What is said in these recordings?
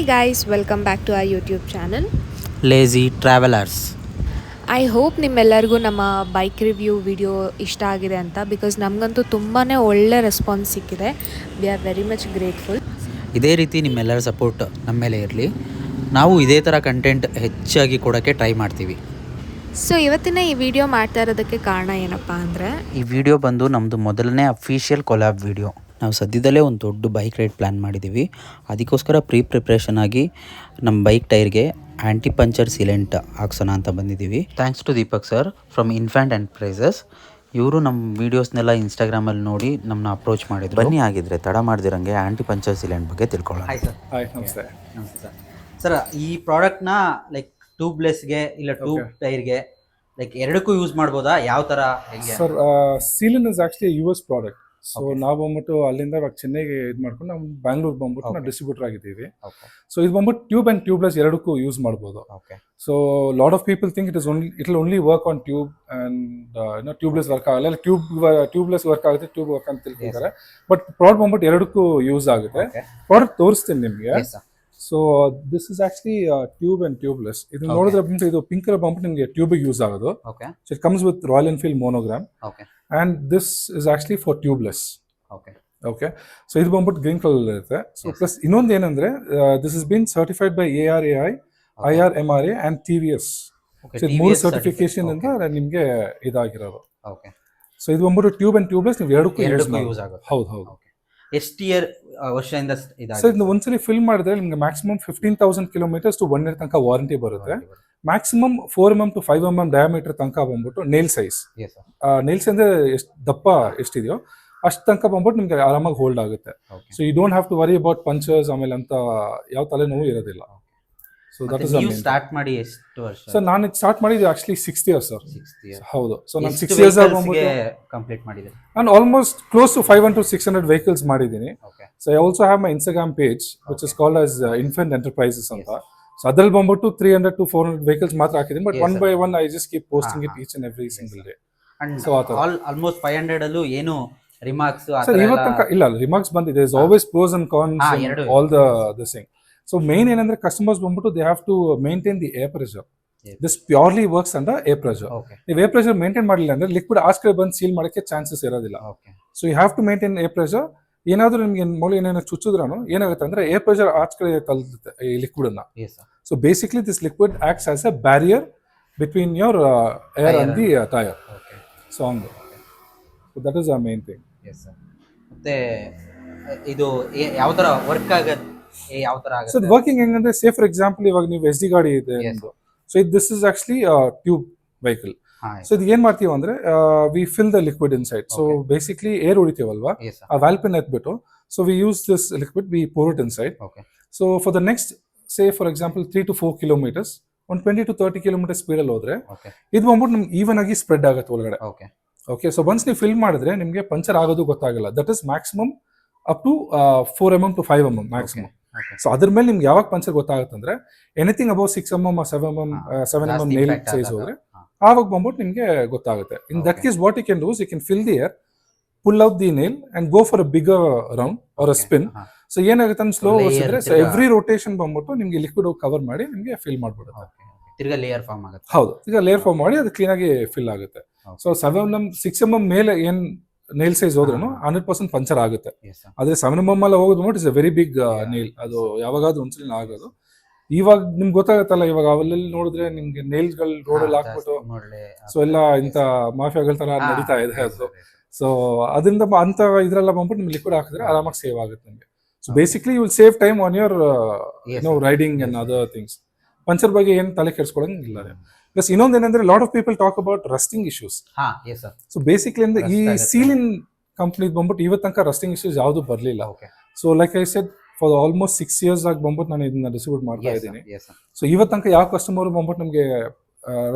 guys, welcome back to our YouTube channel. Lazy travellers. I hope ನಿಮ್ಮೆಲ್ಲರಿಗೂ ನಮ್ಮ bike review video ಇಷ್ಟ ಆಗಿದೆ ಅಂತ, ಬಿಕಾಸ್ ನಮಗಂತೂ ತುಂಬಾ ಒಳ್ಳೆ ರೆಸ್ಪಾನ್ಸ್ ಸಿಕ್ಕಿದೆ. We are very much grateful. ಇದೇ ರೀತಿ ನಿಮ್ಮೆಲ್ಲರ ಸಪೋರ್ಟ್ ನಮ್ಮ ಮೇಲೆ ಇರಲಿ. ನಾವು ಇದೇ ಥರ ಕಂಟೆಂಟ್ ಹೆಚ್ಚಾಗಿ ಕೊಡೋಕ್ಕೆ ಟ್ರೈ ಮಾಡ್ತೀವಿ. ಸೊ ಇವತ್ತಿನ ಈ ವಿಡಿಯೋ ಮಾಡ್ತಾ ಇರೋದಕ್ಕೆ ಕಾರಣ ಏನಪ್ಪ ಅಂದರೆ, ಈ ವಿಡಿಯೋ ಬಂದು ನಮ್ಮದು ಮೊದಲನೇ ಅಫಿಷಿಯಲ್ ಕೊಲ್ಯಾಬ್ ವಿಡಿಯೋ. ನಾವು ಸದ್ಯದಲ್ಲೇ ಒಂದು ದೊಡ್ಡ ಬೈಕ್ ರೈಡ್ ಪ್ಲ್ಯಾನ್ ಮಾಡಿದ್ದೀವಿ. ಅದಕ್ಕೋಸ್ಕರ ಪ್ರಿಪ್ರೇಷನ್ ಆಗಿ ನಮ್ಮ ಬೈಕ್ ಟೈರ್ಗೆ ಆ್ಯಂಟಿ-ಪಂಕ್ಚರ್ ಸೀಲೆಂಟ್ ಹಾಕ್ಸೋಣ ಅಂತ ಬಂದಿದ್ದೀವಿ. Thanks to Deepak sir from Infant Enterprises. ಇವರು ನಮ್ಮ ವೀಡಿಯೋಸ್ನೆಲ್ಲ ಇನ್ಸ್ಟಾಗ್ರಾಮಲ್ಲಿ ನೋಡಿ ನಮ್ಮನ್ನ ಅಪ್ರೋಚ್ ಮಾಡಿದ್ರು. ಬನ್ನಿ ಆಗಿದ್ರೆ ತಡ ಮಾಡ್ದಿರಂಗೆ ಆ್ಯಂಟಿ-ಪಂಕ್ಚರ್ ಸೀಲೆಂಟ್ ಬಗ್ಗೆ ತಿಳ್ಕೊಳ್ಳೋಣ. Hi sir. ಹಾಯ್, ನಮಸ್ತೆ. ನಮಸ್ತೆ ಸರ್. ಸರ್, ಈ ಪ್ರಾಡಕ್ಟ್ನ ಲೈಕ್ ಟ್ಯೂಬ್ಲೆಸ್ಗೆ ಇಲ್ಲ ಟ್ಯೂಬ್ ಟೈರ್ಗೆ ಲೈಕ್ ಎರಡಕ್ಕೂ ಯೂಸ್ ಮಾಡ್ಬೋದಾ? ಯಾವ ಥರ? Sir, sealant is actually US product. So ನಾವು ಬಂದ್ಬಿಟ್ಟು ಅಲ್ಲಿಂದ ಇವಾಗ ಚೆನ್ನೈಗೆ ಇದು ಮಾಡ್ಕೊಂಡು ನಾವು ಬ್ಯಾಂಗ್ಳೂರ್ ಬಂದ್ಬಿಟ್ಟು ನಾವು ಡಿಸ್ಟ್ರಿಬ್ಯೂಟರ್ ಆಗಿದ್ದೀವಿ. ಸೊ ಇದು ಬಂದ್ಬಿಟ್ಟು ಟ್ಯೂಬ್ ಅಂಡ್ ಟ್ಯೂಬ್ಲೆಸ್ ಎರಡಕ್ಕೂ ಯೂಸ್ ಮಾಡ್ಬೋದು. So lot of people think it will only work on tube and tubeless work ಆಗಲ್ಲ, ಟ್ಯೂಬ್ಲೆಸ್ ವರ್ಕ್ ಆಗುತ್ತೆ, ಟ್ಯೂಬ್ ವರ್ಕ್ ಅಂತ ತಿಳ್ಕೊತಾರೆ. ಬಟ್ ಪ್ರಾಡಕ್ಟ್ ಬಂದ್ಬಿಟ್ಟು ಎರಡಕ್ಕೂ ಯೂಸ್ ಆಗುತ್ತೆ. ಪ್ರಾಡಕ್ಟ್ ತೋರಿಸ್ತೀನಿ ನಿಮಗೆ. So this is actually tube and tubeless. ಇದು ನೋಡಿದ್ರೆ ಬಂದ್ಬಿಟ್ಟು ಇದು ಪಿಂಕ್ ಕಲರ್ ಬಂದ್ಬಿಟ್ಟು ನಿಮಗೆ ಟ್ಯೂಬ್ ಯೂಸ್ ಆಗೋದು. So it comes with Royal Enfield monogram. And this is actually for tubeless. Okay. So ಇದು ಬಂದ್ಬಿಟ್ಟು ಗ್ರೀನ್ ಕಲರ್ ಇರುತ್ತೆ. ಸೊ ಪ್ಲಸ್ ಇನ್ನೊಂದು ಏನಂದ್ರೆ, this is been certified by ARAI, IRMRA and TVS. So ಮೂರು certification ಇಂದ ನಿಮ್ಗೆ ಇದಾಗಿರೋದು. So ಇದು ಬಂದ್ಬಿಟ್ಟು ಟ್ಯೂಬ್ ಅಂಡ್ ಟ್ಯೂಬ್ಲೆಸ್ ನೀವು ಎರಡಕ್ಕೂ ಯೂಸ್ ಆಗುತ್ತೆ. ಹೌದು. ಎಷ್ಟು ಇಯರ್ ವರ್ಷದಿಂದ ಸೊ ಇದನ್ನ ಒಂದ್ಸಲಿ ಫಿಲ್ ಮಾಡಿದ್ರೆ ನಿಮ್ಗೆ ಮ್ಯಾಕ್ಸಿಮಮ್ 15,000 ಕಿಲೋಮೀಟರ್ಸ್ ಟು 1 year ತನಕ ವಾರಂಟಿ ಬರುತ್ತೆ. Maximum 4 mm to 5 mm diameter ತನಕ ಬಂದ್ಬಿಟ್ಟು ನೇಲ್ ಸೈಜ್. ನೇಲ್ಸ್ ಅಂದ್ರೆ ಎಷ್ಟು ದಪ್ಪ ಎಷ್ಟಿದೆಯೋ ಅಷ್ಟು ತನಕ ಬಂದ್ಬಿಟ್ಟು ನಿಮ್ಗೆ ಆರಾಮಾಗಿ ಹೋಲ್ಡ್ ಆಗುತ್ತೆ. So you don't have to worry about punctures ಆಮೇಲೆ ಅಂತ ಯಾವ ತಲೆನೋವು ಇರೋದಿಲ್ಲ. ಸೊ ದಟ್ ಇಸ್ ಸ್ಟಾರ್ಟ್ ಮಾಡಿ ಎಷ್ಟು ವರ್ಷ? ಸೊ ನಾನು ಸ್ಟಾರ್ಟ್ ಮಾಡಿದ್ದು ಆಕ್ಚುಲಿ 6 years ಸರ್. ಹೌದು. ಸೊ ನಾನು 6 years ಕಂಪ್ಲೀಟ್ ಮಾಡಿದೆ. ನಾನು almost close to 500 to 600 vehicles ಮಾಡಿದ್ದೀನಿ. So I also have my Instagram page which is called as Infant Enterprises ಅಂತ. ಸೊ ಅದ್ರಲ್ಲಿ ಬಂದ್ಬಿಟ್ಟು 300 to 400 ವೆಹಿಕಲ್ಸ್ ಮಾತ್ರ ಹಾಕಿದ್ದೀನಿ. But one by one I just keep posting it each and every single day. So almost 500 ಅಲ್ಲೂ ಏನು remarks sir ಇವತ್ತು ತನಕ ಇಲ್ಲ. ರಿಮಾರ್ಕ್ಸ್ ಬಂದಿದೆ. Is always pros and cons all the thing. So main ಏನಂದ್ರೆ customers ಬಂದ್ಬಿಟ್ಟು they have to maintain the air pressure. This purely works under air pressure. ನೀವು air pressure maintain ಮಾಡಲಿಲ್ಲ ಅಂದ್ರೆ ಲಿಕ್ವಿಡ್ ಆಚೆ ಕಡೆ ಬಂದು ಸೀಲ್ ಮಾಡಕ್ಕೆ ಚಾನ್ಸಸ್ ಇರೋದಿಲ್ಲ. So you have to maintain air pressure. ಏನಾದ್ರೂ ನಿಮ್ಗೆ ಮೂಲೆ ಏನೇನೋ ಚುಚ್ಚಿದ್ರೂ ಏನಾಗುತ್ತೆ ಅಂದ್ರೆ ಏರ್ ಪ್ರೆಷರ್ ಆಚೆ ಕಡೆ ತಳ್ಳುತ್ತೆ ಈ ಲಿಕ್ವಿಡ್ ಅನ್ನ. So basically this liquid acts as a barrier between your air and the tyre. So ಹಂಗೆ. So that is the main thing. ಮತ್ತೆ ಇದು ಯಾವ ತರ ವರ್ಕ್ ಆಗುತ್ತೆ? ಯಾವ ತರ ಆಗುತ್ತೆ? ಸೊ ವರ್ಕಿಂಗ್ ಹೆಂಗಂದ್ರೆ, ಸೇ ಫಾರ್ ಎಕ್ಸಾಂಪಲ್ ಇವಾಗ ನೀವು SD ಗಾಡಿ ಇದೆ ಎಂದು. So this is actually tube vehicle. So ಇದು ಏನ್ ಮಾಡ್ತೀವಿ ಅಂದ್ರೆ, we fill the liquid inside. So basically air ಹೊಡಿತೀವಲ್ವಾ, ಆ ವಾಲ್ವ್ ಪಿನ್ ಎತ್ಬಿಟ್ಟು, so we use this liquid, we pour it inside. So for the next say for example 3 to 4 kilometers, ಒಂದು 20 to 30 kilometers speed ಅಲ್ಲಿ ಹೋದ್ರೆ ಇದು ಬಂದ್ಬಿಟ್ಟು ನಿಮ್ಗೆ even ಆಗಿ ಸ್ಪ್ರೆಡ್ ಆಗುತ್ತೆ ಒಳಗಡೆ. ಓಕೆ. ಸೊ ಒನ್ಸ್ ನೀವು ಫಿಲ್ ಮಾಡಿದ್ರೆ ನಿಮ್ಗೆ ಪಂಚರ್ ಆಗೋದು ಗೊತ್ತಾಗಲ್ಲ. That is maximum up to 4 mm to 5 mm maximum. So ಅದ್ರ ಮೇಲೆ ನಿಮ್ಗೆ ಯಾವಾಗ ಪಂಚರ್ ಗೊತ್ತಾಗುತ್ತೆ ಅಂದ್ರೆ, anything above 6 mm or 7 mm nail size ಹೋದ್ರೆ ಆವಾಗ ಬಂದ್ಬಿಟ್ಟು ನಿಮ್ಗೆ ಗೊತ್ತಾಗುತ್ತೆ. In that case what you can do is you can fill the air, pull out the nail and go for a bigger round or a spin. So ಏನಾಗುತ್ತೆ ಅಂದ್ರೆ slow ಓಡಿಸಿದ್ರೆ every rotation ಬಂದ್ಬಿಟ್ಟು ನಿಮ್ಗೆ liquid cover ಮಾಡಿ ನಿಮ್ಗೆ fill ಮಾಡ್ಬಿಡುತ್ತೆ. ತಿರ್ಗಾ layer form ಆಗುತ್ತೆ. ಹೌದು, ಈಗ ಲೇಯರ್ ಫಾರ್ಮ್ ಮಾಡಿ ಅದು ಕ್ಲೀನ್ ಆಗಿ ಫಿಲ್ ಆಗುತ್ತೆ. ಸೊ 6 mm ಮೇಲೆ ಏನ್ ನೇಲ್ ಸೈಜ್ ಹೋದ್ರೂ 100% ಪಂಚರ್ ಆಗುತ್ತೆ. ಆದ್ರೆ 7 mm ಎಲ್ಲ ಹೋಗೋದು ನೋಡಿ is a very big nail. ಅದು ಯಾವಾಗಾದ್ರೂ ಒಂದ್ಸಲ ಆಗೋದು. ಇವಾಗ ನಿಮ್ಗೆ ಗೊತ್ತಾಗತ್ತಲ್ಲ, ಇವಾಗ ಅವೆಲ್ಲ ನೋಡಿದ್ರೆ ನಿಮ್ಗೆ ನೇಲ್ಸ್ ಗಳು ರೋಡ್ ಅಲ್ಲಿ ಹಾಕ್ಬಿಟ್ಟು ಸೊ ಎಲ್ಲ ಇಂತ ಮಾಫಿಯಾಗಳ ತರ ನಡೀತಾ ಇದೆ ಅದು. ಸೊ ಅದರಿಂದ ಅಂತ ಇದ್ರೆಲ್ಲ ಬಂದ್ಬಿಟ್ಟು ನಿಮ್ಗೆ ಲಿಕ್ವಿಡ್ ಹಾಕಿದ್ರೆ ಆರಾಮಾಗಿ ಸೇವ್ ಆಗುತ್ತೆ ನಿಮಗೆ. So basically you will save time on your riding and other things. Puncture ಬಗ್ಗೆ ಏನು ತಲೆ ಕೆಡ್ಸ್ಕೊಳ್ಳಂಗಿಲ್ಲ. ಪ್ಲಸ್ ಇನ್ನೊಂದು ಏನಂದ್ರೆ, lot of people talk about rusting issues. So basically ಅಂದ್ರೆ ಈ ಸೀಲಿನ್ ಕಂಪ್ನಿ ಬಂದ್ಬಿಟ್ಟು ಇವತ್ತು ತನಕ ರಸ್ಟಿಂಗ್ ಇಶ್ಯೂಸ್ ಯಾವುದು ಬರಲಿಲ್ಲ. So like I shed, for almost 6 years ಆಗಿ ಬಂದ್ಬಿಟ್ಟು ನಾನು ಇದನ್ನ ಡಿಸ್ಟ್ರಿಬ್ಯೂಟ್ ಮಾಡ್ತಾ ಇದ್ದೀನಿ. ಸೊ ಇವತ್ತು ತನಕ ಯಾವ ಕಸ್ಟಮರ್ ಬಂದ್ಬಿಟ್ಟು ನಮಗೆ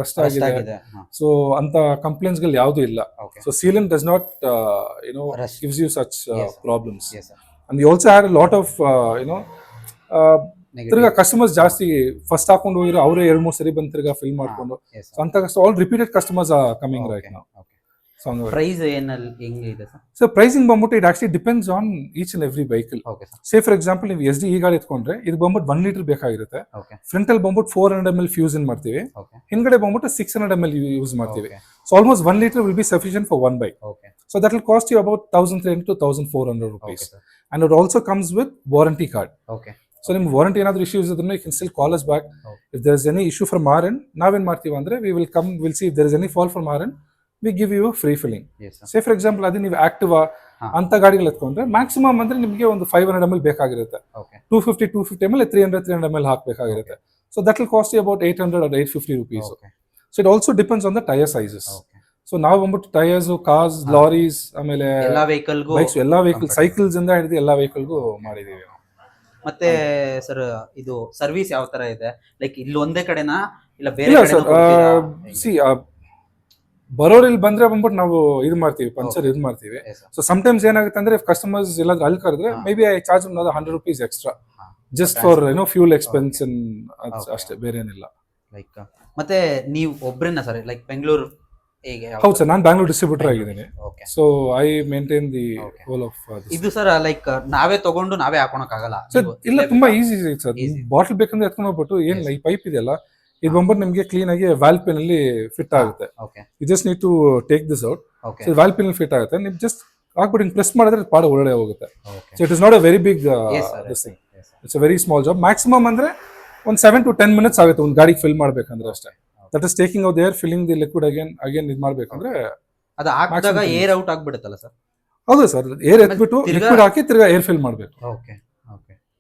ರಸ್ಟ್ ಆಗಿದೆ ಸೊ ಅಂತ ಕಂಪ್ಲೇಂಟ್ಸ್ ಗಳು ಯಾವುದು ಇಲ್ಲ. So sealant does not gives you such problems. And you also had a lot of ತಿರ್ಗಾ ಕಸ್ಟಮರ್ಸ್ ಜಾಸ್ತಿ ಫಸ್ಟ್ ಹಾಕೊಂಡು ಹೋಗಿರೋ ಅವರೇ 2-3 ಸರಿ ಬಂದು ತಿರ್ಗಾ ಫಿಲ್ ಮಾಡ್ಕೊಂಡು. ಸೊ ಅಂತ all repeated customers are coming right now. Price ಏನಲ್ಲಿ ಹೆಂಗಿದೆ ಸರ್? ಸೊ ಪ್ರೈಸಿಂಗ್ ಬಂದ್ಬಿಟ್ಟು it actually depends on each and every vehicle. Say for example ನೀವು SD ಈ ಗಾಡಿ ಎತ್ಕೊಂಡ್ರೆ ಇದು ಬಂದ್ಬಿಟ್ಟು 1 ಲೀಟರ್ ಬೇಕಾಗಿರುತ್ತೆ. ಫ್ರಂಟ್ ಅಲ್ಲಿ ಬಂದ್ಬಿಟ್ಟು 400 ml ಫ್ಯೂಸ್ ಇನ್ ಮಾಡ್ತೀವಿ, ಹಿಂದ್ಗಡೆ ಬಂದ್ಬಿಟ್ಟು 600 ml ಯೂಸ್ ಮಾಡ್ತೀವಿ. So almost 1 litre will be sufficient for 1 bike. So that will cost you about 1,300 to 1,400 rupees. And it also comes with warranty card. So ನಿಮ್ಮ ವಾರಂಟಿ ಏನಾದರೂ issues ಇದ್ರೆ you can still call us back. If there is any issue from our end, ನಾವೇನ್ ಮಾಡ್ತೀವಿ ಅಂದ್ರೆ we will come, we'll see if there is any fault from our end, we give you a free filling. Say for example ಅದೇ ನೀವು Activa ಅಂತ ಗಾಡಿಗಳು ಎತ್ಕೊಂಡ್ರೆ maximum ಅಂದ್ರೆ ನಿಮಗೆ ಒಂದು 500 ml ಬೇಕಾಗಿರುತ್ತೆ. 250 ml 300 ml ಹಾಕಬೇಕಾಗಿರುತ್ತೆ. So that will cost you about 800 or 850 rupees. So it also depends on the tire sizes. So ನಾವು ಬಂದ್ಬಿಟ್ಟು ಟೈರ್ಸ್, ಕಾರ್ಸ್, ಲಾರೀಸ್, ಆಮೇಲೆ ಎಲ್ಲಾ ವೆಹಿಕಲ್ಗೂ, ಎಲ್ಲಾ ವೆಹಿಕಲ್, ಸೈಕಲ್ಸ್ ಇಂದ ಹಿಡಿದು ಎಲ್ಲಾ ವೆಹಿಕಲ್ಗೂ ಮಾಡಿದೀವಿ. ಮತ್ತೆ ಸರ್ ಇದು ಸರ್ವಿಸ್ ಯಾವ ತರ ಇದೆ? ಲೈಕ್ ಇಲ್ಲಿ ಒಂದೇ ಕಡೆನಾ ಇಲ್ಲ ಬೇರೆ ಕಡೆನೂ ಕೊಡ್ತೀರಾ? ಸಿ ಬರೋರು ಇಲ್ಲಿ ಬಂದ್ರೆ ಬಂದ್ಬಿಟ್ಟು ನಾವು ಇದು ಮಾಡ್ತೀವಿ, ಪಂಚರ್ ಇದು ಮಾಡ್ತೀವಿ. ಸೊ ಸಮ್ಟೈಮ್ಸ್ ಏನಾಗುತ್ತೆ ಅಂದ್ರೆ ಕಸ್ಟಮರ್ಸ್ ಎಲ್ಲಾದ್ರೂ ಅಲ್ಲಿ ಕರೆದ್ರೆ may be I charge another 100 rupees extra just for fuel expense ಅಷ್ಟೇ, ಬೇರೆ ಏನಿಲ್ಲ. ಲೈಕ್ ಮತ್ತೆ ನೀವು ಒಬ್ರೇನಾ ಸರ್ ಲೈಕ್ ಬೆಂಗಳೂರು? ಹೌದು ಸರ್, ನಾನು ಬ್ಯಾಂಗ್ಳೂರ್ ಡಿಸ್ಟ್ರಿಬ್ಯೂಟರ್ ಆಗಿದ್ದೀನಿ. So I maintain the whole of ಇದು ಸರ್. ಲೈಕ್ ನಾವೇ ತಗೊಂಡು ನಾವೇ ಹಾಕೋಣಕ್ ಆಗಲ್ಲ ಇಲ್ಲ, ತುಂಬಾ ಈಸಿ ಸರ್. ಬಾಟಲ್ ಬೇಕಂದ್ರೆ ಎತ್ಕೊಂಡು ಹೋಗ್ಬಿಟ್ಟು ಏನಿಲ್ಲ, ಈ ಪೈಪ್ ಇದೆಯಲ್ಲ ಇದು ಬಂದ್ಬಿಟ್ಟು ನಿಮಗೆ ಕ್ಲೀನ್ ಆಗಿ ವಾಲ್ ಪಿನ್ ಅಲ್ಲಿ ಫಿಟ್ ಆಗುತ್ತೆ. You just need to take this out. So wall pin ಅಲ್ಲಿ ಫಿಟ್ ಆಗುತ್ತೆ, ನೀವು ಜಸ್ಟ್ ಹಾಕ್ಬಿಟ್ಟು ಪ್ರೆಸ್ ಮಾಡಿದ್ರೆ ಪಾಡ ಒಳ್ಳೆ ಹೋಗುತ್ತೆ. So it is not a very big this thing, it's a very small job. Maximum ಅಂದ್ರೆ ಒಂದು 7 to 10 minutes ಆಗುತ್ತೆ ಒಂದು ಗಾಡಿಗೆ ಫಿಲ್ ಮಾಡ್ಬೇಕಂದ್ರೆ ಅಷ್ಟೇ. That is taking out there, filling the liquid again ಇದು ಮಾಡ್ಬೇಕಂದ್ರೆ ಅದು ಹಾಕಿದಾಗ ಏರ್ ಔಟ್ ಆಗ್ಬಿಡುತ್ತಲ್ಲ ಸರ್? ಹೌದು ಸರ್, ಏರ್ ಎತ್ಬಿಟ್ಟು ಲಿಕ್ವಿಡ್ ಹಾಕಿ ತಿರ್ಗಾ ಏರ್ ಫಿಲ್ ಮಾಡಬೇಕು.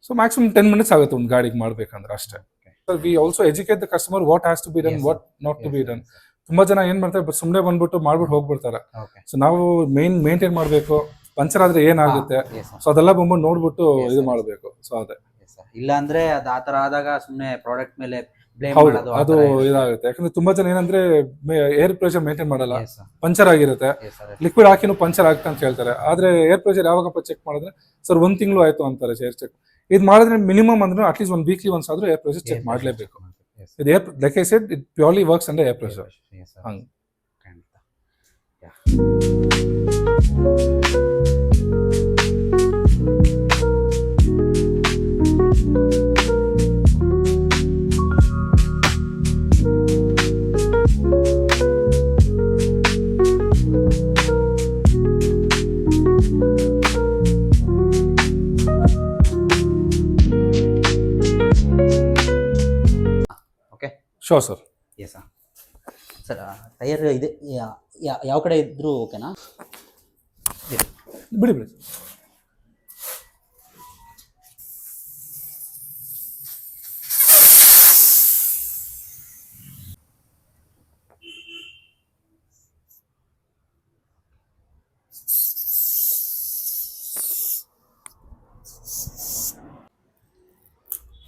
ಸೊ ಮ್ಯಾಕ್ಸಿಮಮ್ 10 minutes ಆಗುತ್ತೆ ಒಂದು ಗಾಡಿಗೆ ಮಾಡ್ಬೇಕಂದ್ರೆ ಅಷ್ಟೇ. We also educate the customer what has to be done, what not to be done. ತುಂಬಾ ಜನ ಏನ್ ಮಾಡ್ತಾರೆ, ಸುಮ್ಮನೆ ಬಂದ್ಬಿಟ್ಟು ಮಾಡ್ಬಿಟ್ಟು ಹೋಗ್ಬಿಡ್ತಾರೆ. ಸೊ ನಾವು ಮೇಂಟೈನ್ ಮಾಡ್ಬೇಕು, ಪಂಚರ್ ಆದ್ರೆ ಏನಾಗುತ್ತೆ, ಸೊ ಅದೆಲ್ಲ ಬಂದ್ಬಿಟ್ಟು ನೋಡ್ಬಿಟ್ಟು ಇದು ಮಾಡ್ಬೇಕು. ಸೊ ಅದೇ ಇಲ್ಲ ಅಂದ್ರೆ ಅದು ಆತರ ಆದಾಗ ಸುಮ್ಮನೆ ಪ್ರಾಡಕ್ಟ್ ಮೇಲೆ ಅದು ಇದಾಗುತ್ತೆ. ಯಾಕಂದ್ರೆ ತುಂಬಾ ಜನ ಏನಂದ್ರೆ ಏರ್ ಪ್ರೆಷರ್ ಮೇಂಟೈನ್ ಮಾಡಲ್ಲ, ಪಂಚರ್ ಆಗಿರುತ್ತೆ, ಲಿಕ್ವಿಡ್ ಹಾಕಿನೂ ಪಂಚರ್ ಆಗುತ್ತೆ ಅಂತ ಹೇಳ್ತಾರೆ. ಆದ್ರೆ ಏರ್ ಪ್ರೆಷರ್ ಯಾವಾಗಪ್ಪ ಚೆಕ್ ಮಾಡಿದ್ರೆ ಸರ್ 1 ತಿಂಗಳು ಆಯ್ತು ಅಂತಾರೆ ಏರ್ ಚೆಕ್. ಇದು ಮಾಡಿದ್ರೆ ಮಿನಿಮಮ್ ಅಂದ್ರೆ ಅಟ್ಲೀಸ್ಟ್ 1 ವೀಕ್ಲಿ ಒನ್ಸ್ ಆದ್ರೂ ಏರ್ ಪ್ರೆಷರ್ ಚೆಕ್ ಮಾಡಲೇಬೇಕು. ಇದು air, like I said, it purely works under air pressure. ಹಂಗೆ sure sir. Yes sir, tyre ಇದೆ ಯಾವ ಕಡೆ ಇದ್ರೂ ಓಕೆನಾ? ಬಿಡಿ.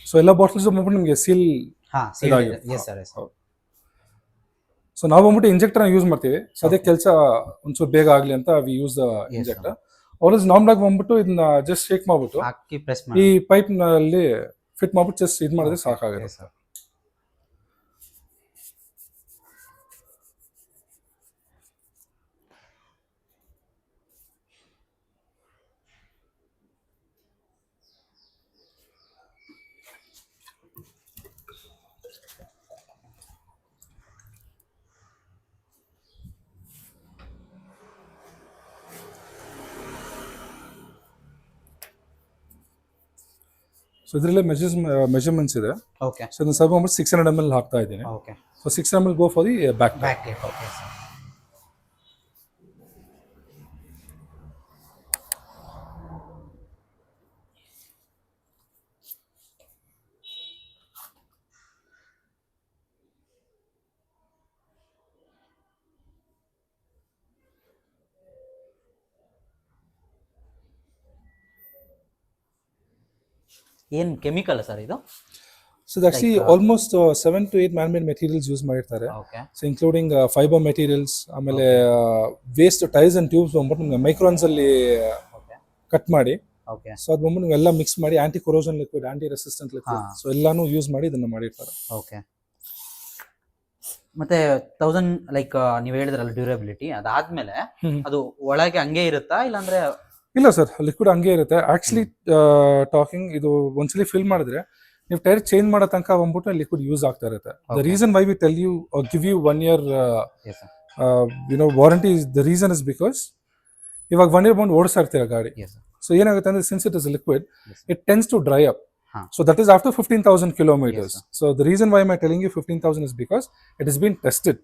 ಸೊ ಎಲ್ಲ ಬಾಟಲ್ಸ್ ಬಂದ್ಬಿಟ್ಟು ನಿಮಗೆ ಸೀಲ್. ಸೊ ನಾವು ಬಂದ್ಬಿಟ್ಟು ಇಂಜೆಕ್ಟರ್ ಯೂಸ್ ಮಾಡ್ತೀವಿ. ಸೊ ಅದೇ ಕೆಲಸ ಒಂಚೂರು ಬೇಗ ಆಗ್ಲಿ ಅಂತ ವಿ ಯೂಸ್ ದ ಇಂಜೆಕ್ಟರ್. ಅವ್ರಸ್ ನಾರ್ಮಲ್ ಆಗಿ ಬಂದ್ಬಿಟ್ಟು ಇದನ್ನ ಜಸ್ಟ್ ಶೇಕ್ ಮಾಡ್ಬಿಟ್ಟು ಈ ಪೈಪ್ ನಲ್ಲಿ ಫಿಟ್ ಮಾಡ್ಬಿಟ್ಟು ಜಸ್ಟ್ ಇದು ಮಾಡಿದ್ರೆ ಸಾಕಾಗುತ್ತೆ. ಸೊ ಇದರಲ್ಲೇ ಮೆಜರ್ಮೆಂಟ್ಸ್ ಇದೆ. ಸೊ ಇದನ್ನ ಸ್ವಲ್ಪ 600 ml ಹಾಕ್ತಾ ಇದ್ದೀನಿ. So 600 ml go for the back. ಏನು ಕೆಮಿಕಲ್ ಸರ್ ಇದು? So actually almost 7 to 8 man-made materials use ಮಾಡಿರ್ತಾರೆ. ಸೊ ಇನ್ಕ್ಲೂಡಿಂಗ್ ಫೈಬರ್ ಮೆಟೀರಿಯಲ್ಸ್, ಆಮೇಲೆ ವೇಸ್ಟ್ ಟೈರ್ಸ್ ಅಂಡ್ ಟ್ಯೂಬ್ಸ್ ಬಂದ್ಬಿಟ್ಟು ನಿಮ್ಗೆ ಮೈಕ್ರಾನ್ಸ್ ಅಲ್ಲಿ ಕಟ್ ಮಾಡಿ, ಸೊ ಅದು ಬಂದ್ಬಿಟ್ಟು ನೀವು ಎಲ್ಲ ಮಿಕ್ಸ್ ಮಾಡಿ anti corrosion liquid, anti resistant liquid, so ಎಲ್ಲಾನು ಯೂಸ್ ಮಾಡಿ ಇದನ್ನ ಮಾಡಿರ್ತಾರೆ. ಮತ್ತೆ 1000 ಲೈಕ್ ನೀವು ಹೇಳಿದ್ರಲ್ಲ ಡ್ಯೂರಬಿಲಿಟಿ ಅದಾದ್ಮೇಲೆ ಹ್ಮ್. ಅದು ಒಳಗೆ ಹಂಗೆ ಇರುತ್ತಾ ಇಲ್ಲಾಂದ್ರೆ ಇಲ್ಲ ಸರ್, ಲಿಕ್ವಿಡ್ ಹಂಗೆ ಇರುತ್ತೆ. ಆಕ್ಚುಲಿ ಟಾಕಿಂಗ್ ಇದು ಒಂದ್ಸಲಿ ಫಿಲ್ ಮಾಡಿದ್ರೆ ನೀವು ಟೈರ್ ಚೇಂಜ್ ಮಾಡೋ ತನಕ ಬಂದ್ಬಿಟ್ಟು ಲಿಕ್ವಿಡ್ ಯೂಸ್ ಆಗ್ತಾ ಇರುತ್ತೆ. The reason why we tell you give you 1 year warranty, the reason is because ಇವಾಗ 1 year ಬಂದು ಓಡಿಸ್ತಾ ಇರ್ತೀರ ಗಾಡಿ. ಸೊ ಏನಾಗುತ್ತೆ ಅಂದ್ರೆ since it is liquid, it tends to dry up. So that is after 15,000 kilometers. So the reason why am I telling you 15,000 is because it has been tested.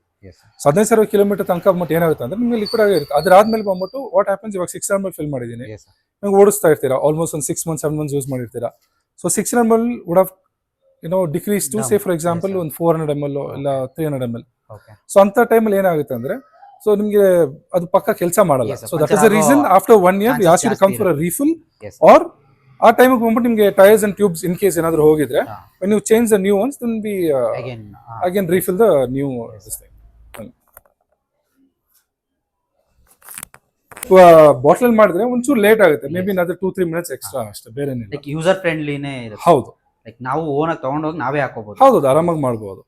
15,000 kilometre ತನಕ ಬಂದ್ಬಿಟ್ಟು ಏನಾಗುತ್ತೆ ಅಂದ್ರೆ ನಿಮಗೆ ಲಿಕ್ವಿಡ್ ಆಗೇ ಇರುತ್ತೆ. ಅದಾದ್ಮೇಲೆ ಬಂದ್ಬಿಟ್ಟು ವಾಟ್ ಹ್ಯಾಪನ್ಸ್, ಇವಾಗ 600 ml ಫಿಲ್ ಮಾಡಿದ್ದೀನಿ, ನೀವು ಓಡಿಸ್ತಾ ಇರ್ತೀರಾ, ಆಲ್ಮೋಸ್ಟ್ ಒಂದು 6 months 7 months ಯೂಸ್ ಮಾಡಿರ್ತೀರಾ. So 600 ml would have decrease to say for example ಒಂದು 400 ml ಇಲ್ಲ 300 ml. ಸೊ ಅಂತ ಟೈಮಲ್ಲಿ ಏನಾಗುತ್ತೆ ಅಂದ್ರೆ ಸೊ ನಿಮಗೆ ಅದು ಪಕ್ಕ ಕೆಲಸ ಮಾಡಲ್ಲ. So that is the reason after 1 year we ask you to come for a refill, or ಆ ಟೈಮಿಗೆ ಬಂದ್ಬಿಟ್ಟು ನಿಮಗೆ tyres and tubes in case ಏನಾದ್ರು ಹೋಗಿದ್ರೆ when you change the new ones then we again refill the new this thing. Bottle ಮಾಡಿದ್ರೆ ಒಂಚೂರು late ಆಗುತ್ತೆ, may be another 2-3 minutes extra ಅಷ್ಟೇ, ಬೇರೆ ಏನಿಲ್ಲ. ಲೈಕ್ ಯೂಸರ್ ಫ್ರೆಂಡ್ಲಿನೇ ಇರುತ್ತೆ. ಹೌದು, ಲೈಕ್ ನಾವು ಓನ್ ಆಗಿ ತಗೊಂಡೋಗಿ ನಾವೇ ಹಾಕೋಬಹುದು. ಹೌದು, ಆರಾಮಾಗಿ ಮಾಡ್ಬೋದು.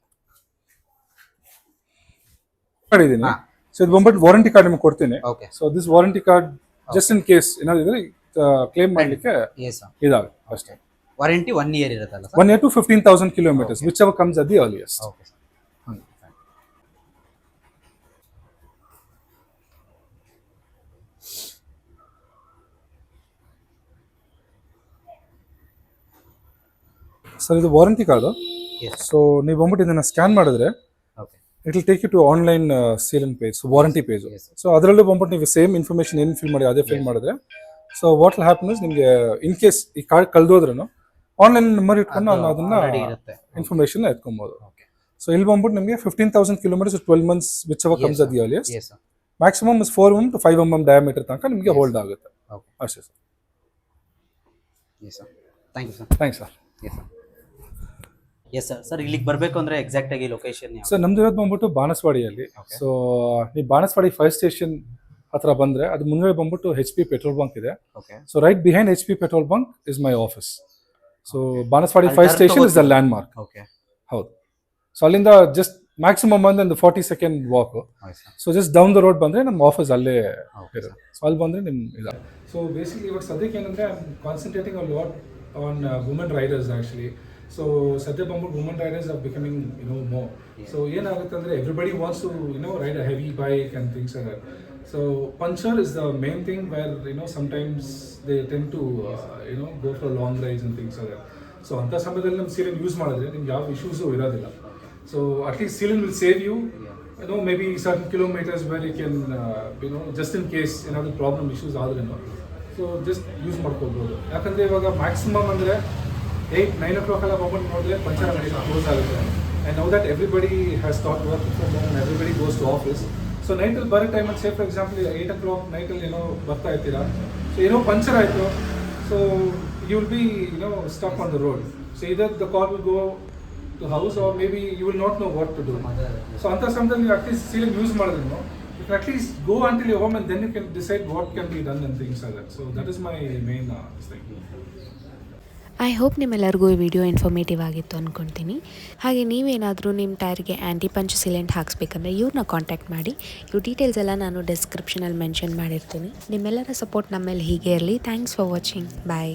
ಮಾಡಿದ್ದೀನಿ. ಸೊ ಇದು ಬಂದ್ಬಿಟ್ಟು ವಾರಂಟಿ ಕಾರ್ಡ್ ನಿಮಗೆ ಕೊಡ್ತೀನಿ. So this warranty card just in case ಏನಾದ್ರು ಇದ್ರೆ ಕ್ಲೇಮ್ ಮಾಡ್ಲಿಕ್ಕೆ ಇದಾವೆ ಅಷ್ಟೇ. ವಾರಂಟಿ 1 year ಇರುತ್ತಲ್ಲ sir? 1 year to 15,000 kilometers, whichever comes at the earliest. Okay. Sir ಇದು ವಾರಂಟಿ ಕಾರ್ಡು. ಸೊ ನೀವು ಬಂದ್ಬಿಟ್ಟು ಇದನ್ನ ಸ್ಕ್ಯಾನ್ ಮಾಡಿದ್ರೆ it will take you to online sealant page, warranty page. So ಅದರಲ್ಲೂ ಬಂದ್ಬಿಟ್ಟು ನೀವು ಸೇಮ್ ಇನ್ಫಾರ್ಮೇಶನ್ ಏನು ಫಿಲ್ ಮಾಡಿ ಅದೇ ಫಿಲ್ ಮಾಡಿದ್ರೆ, so what will happen is ನಿಮಗೆ ಇನ್ ಕೇಸ್ ಈ ಕಾರ್ಡ್ ಕಳೆದೋದ್ರೂ ಆನ್ಲೈನ್ ನಂಬರ್ ಇಟ್ಕೊಂಡು ಅದನ್ನ ಇನ್ಫಾರ್ಮೇಶನ್ ಎತ್ಕೊಬಹುದು. ಸೊ ಇಲ್ಲಿ ಬಂದ್ಬಿಟ್ಟು ನಿಮಗೆ 15,000 kilometers 12 months whichever comes at the earliest. Maximum is 4 mm to 5 mm diameter ತನಕ ನಿಮಗೆ ಹೋಲ್ಡ್ ಆಗುತ್ತೆ ಅಷ್ಟೇ sir. Thank you sir. Thanks sir. Yes sir. Sir ಇಲ್ಲಿಗೆ ಬರಬೇಕು ಅಂದ್ರೆ ಎಕ್ಸಾಕ್ಟ್ ಆಗಿ ಲೊಕೇಶನ್? ಸರ್ ನಮ್ದು ಇರೋದು ಬಂದ್ಬಿಟ್ಟು ಬಾಣಸ್ವಾಡಿಯಲ್ಲಿ. ಸೊ ನೀವು ಬಾಣಸ್ವಾಡಿ ಫೈರ್ ಸ್ಟೇಷನ್ ಹತ್ರ ಬಂದ್ರೆ ಅದು ಮುಂದೆ ಬಂದ್ಬಿಟ್ಟು HP ಪೆಟ್ರೋಲ್ ಬಂಕ್ ಇದೆ. So right behind HP petrol bunk is my office. So Banaswadi fire station is the land mark. ಹೌದು. ಸೊ ಅಲ್ಲಿಂದ ಜಸ್ಟ್ ಮ್ಯಾಕ್ಸಿಮಮ್ ಒಂದು 40-second walk. So just down the road ಬಂದ್ರೆ ನಮ್ಮ ಆಫೀಸ್ ಅಲ್ಲೇ ಇರೋದು. ಸೊ ಅಲ್ಲಿ ಬಂದ್ರೆ ನಿಮ್ ಇಲ್ಲ. ಸೊ ಬೇಸಿಕಲಿ ಇವಾಗ ಸದ್ಯಕ್ಕೆ ಏನಂದ್ರೆ I am concentrating a lot on women riders actually. So ಸದ್ಯ ಬಂದ್ಬಿಟ್ಟು women riders are becoming more. So ಏನಾಗುತ್ತೆ ಅಂದ್ರೆ everybody wants to ride a heavy bike and things like that. So puncture is the main thing where sometimes they tend to go for long rides and things like that. So anta samadalli nam sealant use madidre nimge yav issues iradilla. So at least sealant will save you maybe certain kilometers where you can just in case ಏನಾದರೂ problem issues ಆದ್ರೇನು so just use ಮಾಡ್ಕೋಬಹುದು. ಯಾಕಂದ್ರೆ ಇವಾಗ maximum ಅಂದ್ರೆ 8-9 o'clock ಎಲ್ಲ ಬಂದು ನೋಡಿದ್ರೆ puncture ಅಂಗಡಿ ಕ್ಲೋಸ್ ಆಗುತ್ತೆ. And now that everybody has stopped working from home and everybody goes to office, so ನೈಟಲ್ಲಿ ಬರೋ ಟೈಮಲ್ಲಿ ಸೇ ಫಾರ್ ಎಕ್ಸಾಂಪಲ್ 8 o'clock ನೈಟಲ್ಲಿ ಬರ್ತಾ ಇರ್ತೀರಾ, ಸೊ ಪಂಚರ್ ಆಯಿತು, so you will be stop on the road. So either the car will go to house or maybe you will not know what to do. So ಅಂಥ ಸಮಯದಲ್ಲಿ ನೀವು at least sealing use ಮಾಡಿದ್ರು you can at least go until you home and then you can decide what can be done and things like that. So that is my main thing. I hope ನಿಮ್ಮೆಲ್ಲರಿಗೂ ಈ video informative ಆಗಿತ್ತು ಅಂದ್ಕೊಳ್ತೀನಿ. ಹಾಗೆ ನೀವೇನಾದರೂ ನಿಮ್ಮ ಟೈರ್ಗೆ ಆ್ಯಂಟಿ punch ಸಿಲೆಂಟ್ ಹಾಕ್ಸ್ಬೇಕಂದ್ರೆ ಇವ್ರನ್ನ contact ಮಾಡಿ. ಇವ್ರ ಡೀಟೇಲ್ಸ್ ಎಲ್ಲ ನಾನು ಡಿಸ್ಕ್ರಿಪ್ಷನಲ್ಲಿ ಮೆನ್ಷನ್ ಮಾಡಿರ್ತೀನಿ. ನಿಮ್ಮೆಲ್ಲರ ಸಪೋರ್ಟ್ ನಮ್ಮ ಮೇಲೆ ಹೀಗೆ ಇರಲಿ. Thanks for watching. ಬಾಯ್.